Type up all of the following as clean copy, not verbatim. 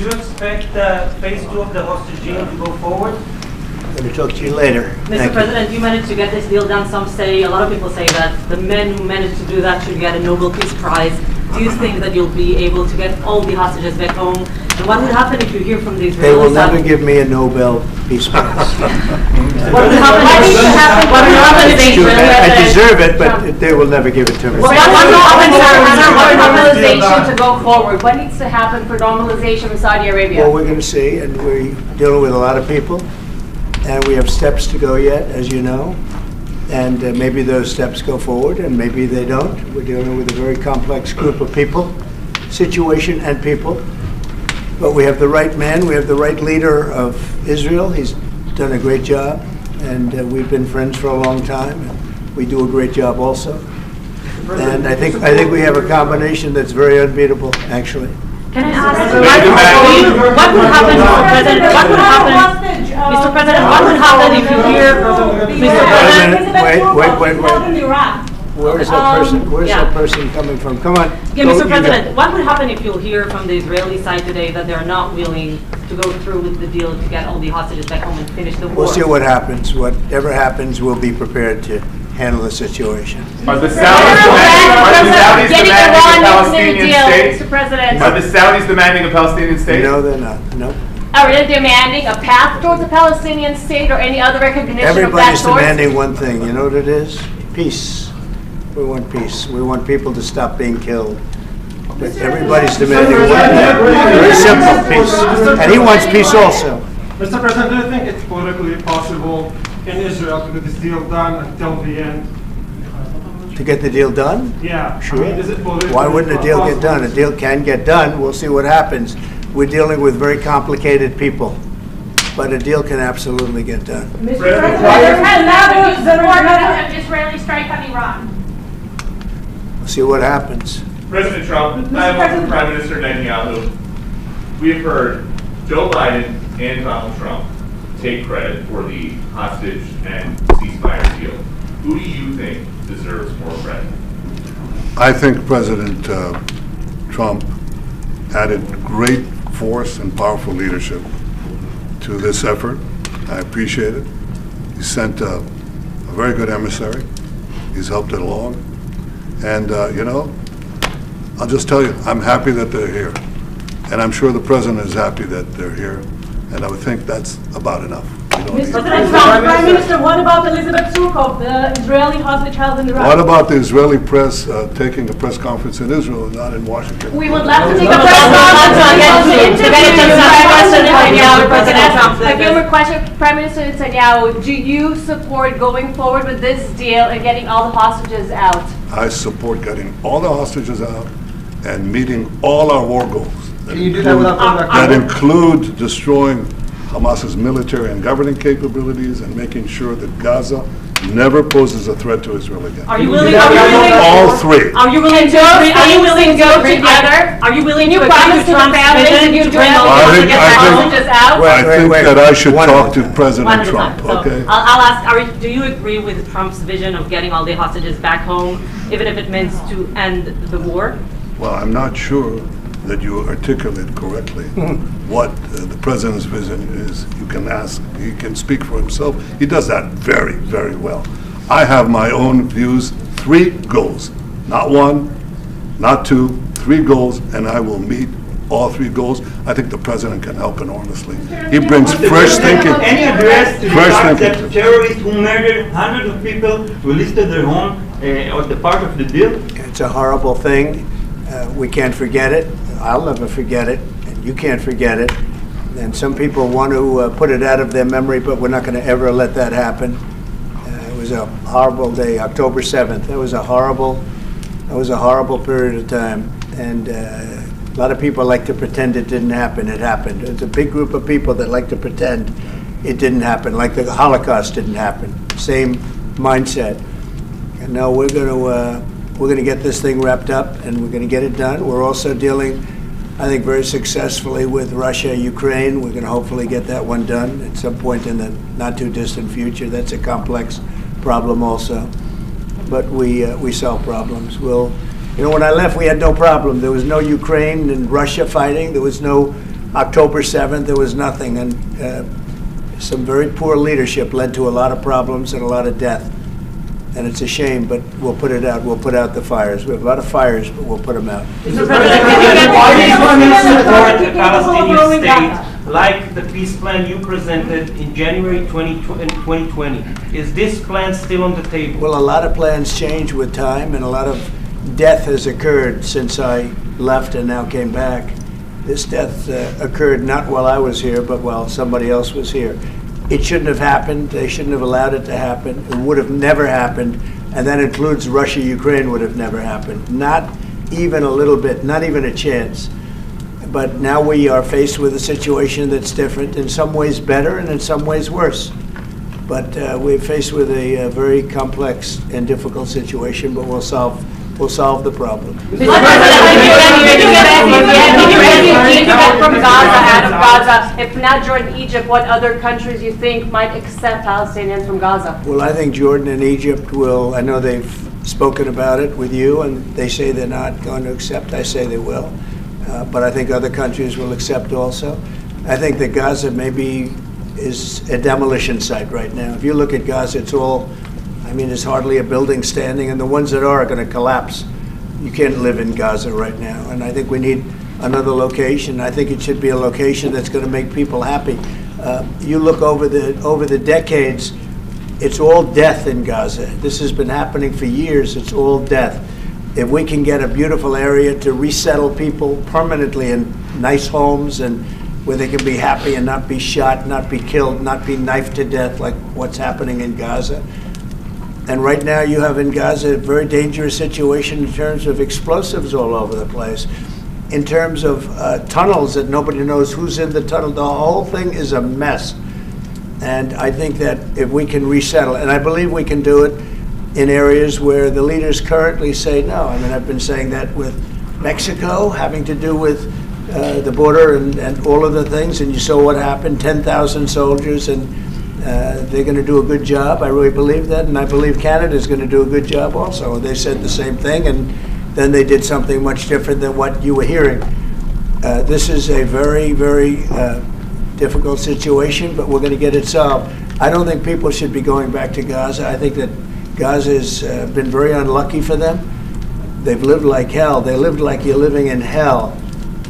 you expect phase 2 of the hostage deal to go forward? I'm going to talk to you later. Mr. President, you managed to get this deal done. A lot of people say that the men who managed to do that should get a Nobel Peace Prize. Do you think that you'll be able to get all the hostages back home? And what would happen if you hear from the Israelis? They will never give me a Nobel Peace Prize. What would happen if the Israelis... I deserve it, but they will never give it to me. What normalization to go forward? What needs to happen for normalization in Saudi Arabia? Well, we're going to see, and we're dealing with a lot of people, and we have steps to go yet, as you know, and maybe those steps go forward, and maybe they don't. We're dealing with a very complex group of people, situation and people, but we have the right man, we have the right leader of Israel. He's done a great job, and we've been friends for a long time, and we do a great job also. And I think we have a combination that's very unbeatable, actually. Can I ask what would happen, Mr. President? What would happen, Mr. President? What would happen if you hear, Mr. President? Wait. Where is that person? Where's that person coming from? Come on. Yeah, Mr. President, what would happen if you hear from the Israeli side today that they're not willing to go through with the deal to get all the hostages back home and finish the war? We'll see what happens. Whatever happens, we'll be prepared to handle the situation. Are the Saudis demanding a Palestinian state? Mr. President. Are the Saudis demanding a Palestinian state? No, they're not. No. Are they demanding a path towards a Palestinian state or any other recognition of that Everybody's sort? demanding one thing. You know what it is? Peace. We want peace. We want people to stop being killed. But everybody's demanding one thing. Very simple, peace. And he wants peace also. Mr. President, do you think it's politically possible in Israel to get this deal done until the end? To get the deal done? Yeah. Sure. I mean, is it politically Why wouldn't a deal get possible? done? A deal can get done. We'll see what happens. We're dealing with very complicated people. But a deal can absolutely get done. Mr. President, there has been an Israeli strike on Iran. We'll see what happens. President Trump, I have Prime Minister Netanyahu. We've heard Joe Biden and Donald Trump take credit for the hostage and ceasefire deal. Who do you think deserves more credit? I think President Trump added great force and powerful leadership to this effort. I appreciate it. He sent a very good emissary. He's helped it along. And, I'll just tell you, I'm happy that they're here. And I'm sure the President is happy that they're here. And I would think that's about enough. Prime Minister, what about Elizabeth Surkov, the Israeli hostage held in Iraq? What about the Israeli press taking a press conference in Israel and not in Washington? We would love to take a press conference a few more questions. Prime Minister Netanyahu, do you support going forward with this deal and getting all the hostages out? I support getting all the hostages out and meeting all our war goals. That include destroying Hamas's military and governing capabilities and making sure that Gaza never poses a threat to Israel again. Are you willing? All three. Are you willing to? Are you willing to go together? Are you willing to promise to Trump's vision to bring all the hostages out? I think that I should talk to President Trump. Okay. I'll ask. Do you agree with Trump's vision of getting all the hostages back home, even if it means to end the war? Well, I'm not sure that you articulate correctly what the President's vision is. You can ask, he can speak for himself. He does that very, very well. I have my own views, 3 goals, not 1, not 2, 3 goals, and I will meet all 3 goals. I think the President can help enormously. He brings fresh thinking. Any address to the fact that terrorists who murdered hundreds of people who listed their home as the part of the deal? It's a horrible thing. We can't forget it. I'll never forget it, and you can't forget it. And some people want to put it out of their memory, but we're not going to ever let that happen. It was a horrible day, October 7th. That was a horrible period of time. And a lot of people like to pretend it didn't happen. It happened. It's a big group of people that like to pretend it didn't happen, like the Holocaust didn't happen. Same mindset. And now we're going to get this thing wrapped up, and we're going to get it done. We're also dealing, I think, very successfully with Russia, Ukraine. We're going to hopefully get that one done at some point in the not too distant future. That's a complex problem also. But we solve problems. When I left, we had no problem. There was no Ukraine and Russia fighting. There was no October 7th, there was nothing, and some very poor leadership led to a lot of problems and a lot of death. And it's a shame, but we'll put it out. We'll put out the fires. We have a lot of fires, but we'll put them out. Mr. President, why do you want to support a Palestinian state like the peace plan you presented in January 2020? Is this plan still on the table? Well, a lot of plans change with time, and a lot of death has occurred since I left and now came back. This death occurred not while I was here, but while somebody else was here. It shouldn't have happened. They shouldn't have allowed it to happen. It would have never happened, and that includes Russia-Ukraine would have never happened. Not even a little bit, not even a chance. But now we are faced with a situation that's different, in some ways better and in some ways worse. But we're faced with a very complex and difficult situation, but we'll solve the problem. Did you get from Gaza, out of Gaza? If not Jordan, Egypt, what other countries you think might accept Palestinians from Gaza? Well, I think Jordan and Egypt will. I know they've spoken about it with you, and they say they're not going to accept. I say they will. But I think other countries will accept also. I think that Gaza maybe is a demolition site right now. If you look at Gaza, it's all, I mean, there's hardly a building standing, and the ones that are going to collapse. You can't live in Gaza right now, and I think we need another location. I think it should be a location that's going to make people happy. You look over the decades, it's all death in Gaza. This has been happening for years. It's all death. If we can get a beautiful area to resettle people permanently in nice homes and where they can be happy and not be shot, not be killed, not be knifed to death like what's happening in Gaza. And right now you have in Gaza a very dangerous situation in terms of explosives all over the place, in terms of tunnels that nobody knows who's in the tunnel. The whole thing is a mess. And I think that if we can resettle, and I believe we can do it in areas where the leaders currently say no. I mean, I've been saying that with Mexico, having to do with the border and all of the things, and you saw what happened, 10,000 soldiers, and they're going to do a good job. I really believe that, and I believe Canada's going to do a good job also. They said the same thing, and then they did something much different than what you were hearing. This is a very, very difficult situation, but we're going to get it solved. I don't think people should be going back to Gaza. I think that Gaza has been very unlucky for them. They've lived like hell. They lived like you're living in hell.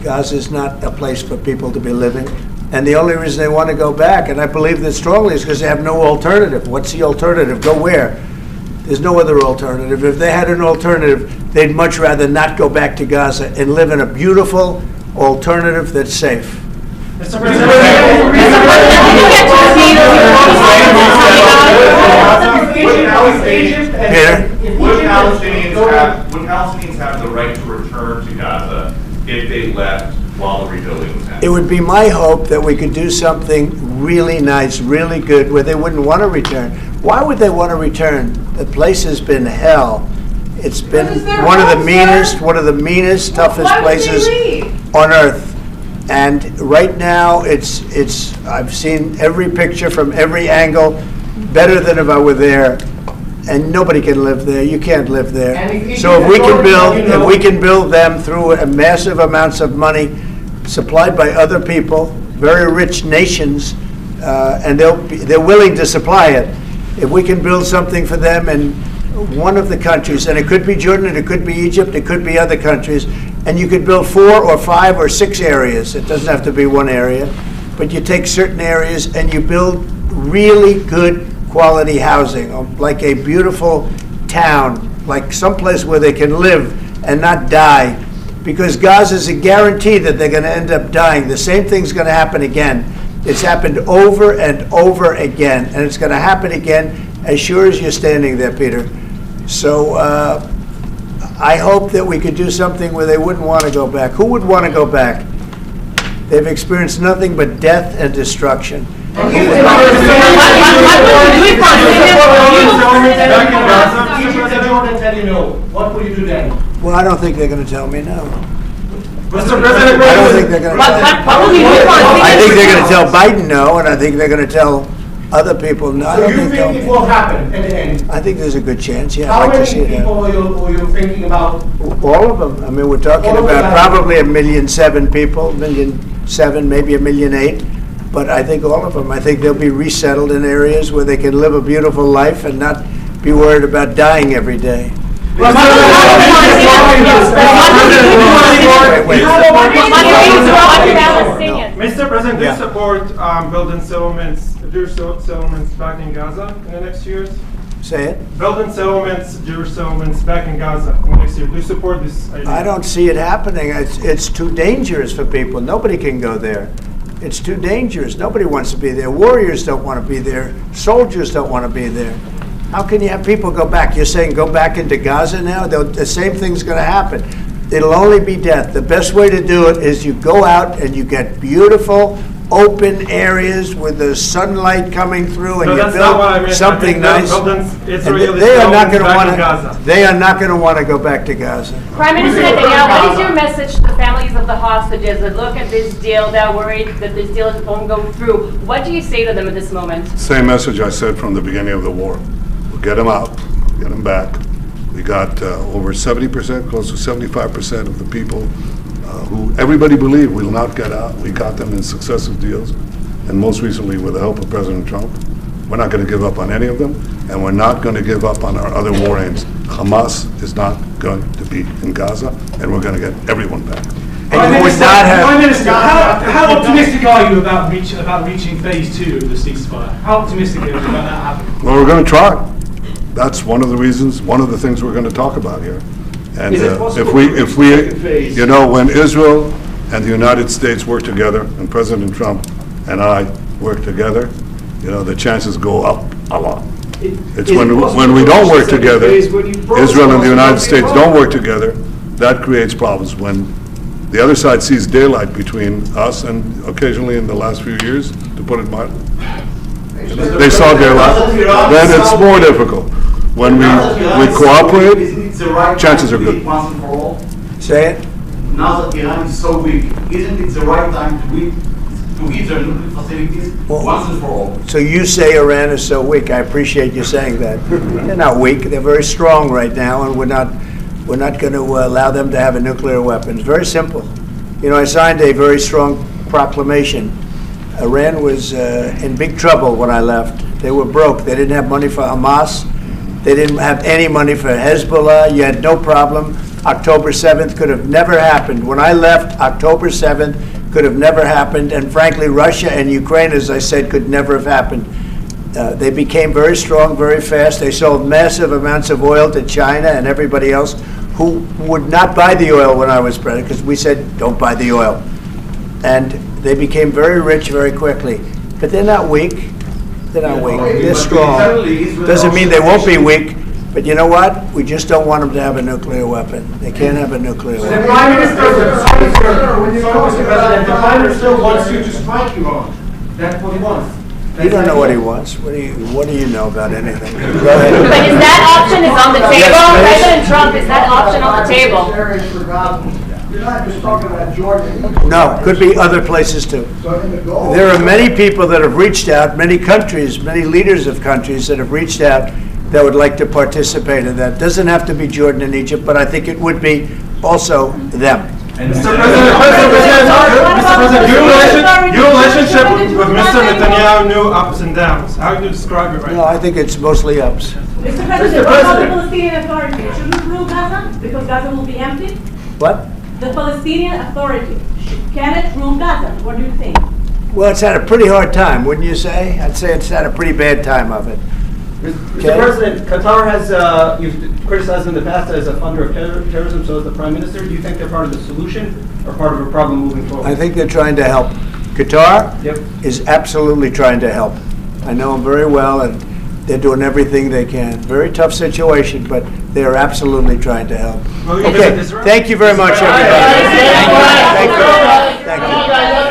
Gaza is not a place for people to be living. And the only reason they want to go back, and I believe this strongly, is because they have no alternative. What's the alternative? Go where? There's no other alternative. If they had an alternative, they'd much rather not go back to Gaza and live in a beautiful alternative that's safe. Mr. President, would Palestinians have the right to return to Gaza if they left while the rebuilding was happening? It would be my hope that we could do something really nice, really good, where they wouldn't want to return. Why would they want to return? The place has been hell. It's been one of the meanest, toughest places on earth. And right now, I've seen every picture from every angle, better than if I were there. And nobody can live there. You can't live there. So if we can build them through massive amounts of money supplied by other people, very rich nations, and they're willing to supply it. If we can build something for them in one of the countries, and it could be Jordan, it could be Egypt, it could be other countries, and you could build 4 or 5 or 6 areas. It doesn't have to be one area, but you take certain areas and you build really good quality housing, like a beautiful town, like someplace where they can live and not die, because Gaza is a guarantee that they're going to end up dying. The same thing's going to happen again. It's happened over and over again, and it's going to happen again as sure as you're standing there, Peter. So I hope that we could do something where they wouldn't want to go back. Who would want to go back? They've experienced nothing but death and destruction. What will you do then? Well, I don't think they're going to tell me no. Mr. President, I don't think they're going to. I think they're going to tell Biden no, and I think they're going to tell Other people, no, I So don't you think think it they'll. will happen in the end? I think there's a good chance, yeah. How I'd like to many see it happen. people are you thinking about? All of them. I mean, we're talking All of about them. probably 1,000,007 people, 1,007,000, maybe 1,000,008. But I think all of them. I think they'll be resettled in areas where they can live a beautiful life and not be worried about dying every day. Mr. President, do you Yeah. support building settlements, Jewish settlements back in Gaza in the next years? Say it. Building settlements, Jewish settlements back in Gaza in the next year. Do you support this idea? I don't see it happening. It's too dangerous for people. Nobody can go there. It's too dangerous. Nobody wants to be there. Warriors don't want to be there. Soldiers don't want to be there. How can you have people go back? You're saying go back into Gaza now? The same thing's going to happen. It'll only be death. The best way to do it is you go out and you get beautiful, open areas with the sunlight coming through, and No, you that's not what I build meant. something nice. Building And Israeli they are not settlements going to back want in Gaza. to. They are not going to want to go back to Gaza. Prime Minister Netanyahu, what is your message to the families of the hostages that look at this deal, that are worried that this deal won't go through? What do you say to them at this moment? Same message I said from the beginning of the war. We'll get them out, get them back. We got over 70%, close to 75% of the people who everybody believed will not get out. We got them in successive deals, and most recently with the help of President Trump. We're not going to give up on any of them, and we're not going to give up on our other war aims. Hamas is not going to be in Gaza, and we're going to get everyone back. And you would not have. Prime Minister, how optimistic are you about reaching phase 2 of the ceasefire? How optimistic are you about that happening? Well, we're going to try. That's one of the reasons, one of the things we're going to talk about here. And Is it possible if we, second phase? you know, when Israel and the United States work together, and President Trump and I work together, you know, the chances go up a lot. It's when we don't work together, Israel and the United States don't work together, that creates problems. When the other side sees daylight between us, and occasionally in the last few years, to put it mildly, they saw daylight, then it's more difficult. When we cooperate, chances are good. Once and for all? Say it. Now that Iran is so weak, isn't it the right time to hit their nuclear facilities once and for all? So you say Iran is so weak. I appreciate you saying that. They're not weak. They're very strong right now, and we're not going to allow them to have a nuclear weapon. It's very simple. You know, I signed a very strong proclamation. Iran was in big trouble when I left. They were broke. They didn't have money for Hamas. They didn't have any money for Hezbollah. You had no problem. October 7th could have never happened. When I left, October 7th could have never happened. And frankly, Russia and Ukraine, as I said, could never have happened. They became very strong very fast. They sold massive amounts of oil to China and everybody else who would not buy the oil when I was president, because we said, don't buy the oil. And they became very rich very quickly. But they're not weak. They're not weak. They're strong. Doesn't mean they won't be weak. But you know what? We just don't want them to have a nuclear weapon. They can't have a nuclear The weapon. Prime Minister wants you to strike Iran. That's what he wants. You don't know what he wants. What do you know about anything? Go ahead. But is that option is on the table? Yes, President Trump, is that option on the table? You're not just talking about Jordan. No, could be other places too. There are many people that have reached out, many countries, many leaders of countries that have reached out that would like to participate in that. Doesn't have to be Jordan and Egypt, but I think it would be also them. Mr. President, your relationship with Mr. Netanyahu knew ups and downs. How do you describe it right No, now? I think it's mostly ups. Mr. President, what about the Palestinian Authority? Shouldn't rule Gaza because Gaza will be empty? What? The Palestinian Authority, can it rule Gaza? What do you think? Well, it's had a pretty hard time, wouldn't you say? I'd say it's had a pretty bad time of it. Mr. President, Qatar has, you've criticized in the past as a funder of terrorism, so is the Prime Minister. Do you think they're part of the solution or part of a problem moving forward? I think they're trying to help. Qatar is absolutely trying to help. I know them very well, and they're doing everything they can. Very tough situation, but they are absolutely trying to help. Okay, thank you very much, everybody. Thank you. Thank you.